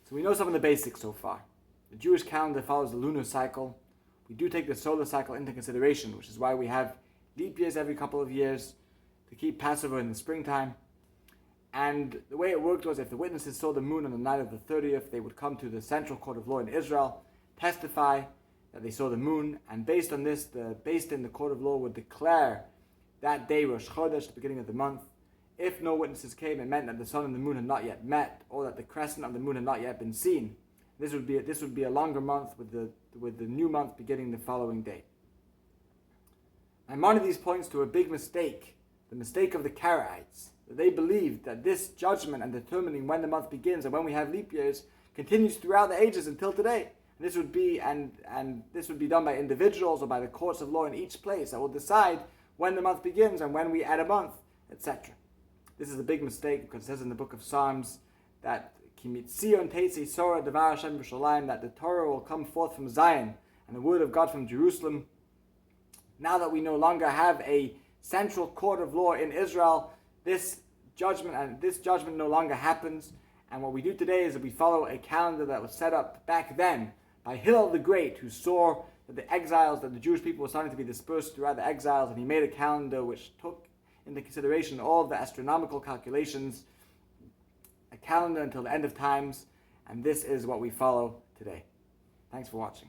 So we know some of the basics so far. The Jewish calendar follows the lunar cycle. We do take the solar cycle into consideration, which is why we have leap years every couple of years to keep Passover in the springtime. And the way it worked was if the witnesses saw the moon on the night of the 30th, they would come to the central court of law in Israel, testify that they saw the moon, and based on this, the Beis Din, the court of law, would declare that day Rosh Chodesh, the beginning of the month. If no witnesses came, it meant that the sun and the moon had not yet met, or that the crescent of the moon had not yet been seen. This would be a longer month with the new month beginning the following day. Maimonides points to a big mistake, the mistake of the Karaites, that they believed that this judgment and determining when the month begins and when we have leap years continues throughout the ages until today. And this would be done by individuals or by the courts of law in each place that will decide when the month begins and when we add a month, etc. This is a big mistake because it says in the book of Psalms that that the Torah will come forth from Zion and the word of God from Jerusalem. Now that we no longer have a central court of law in Israel, this judgment no longer happens. And what we do today is that we follow a calendar that was set up back then by Hillel the Great, who saw that the Jewish people were starting to be dispersed throughout the exiles, and he made a calendar which took into consideration all of the astronomical calculations, a calendar until the end of times, and this is what we follow today. Thanks for watching.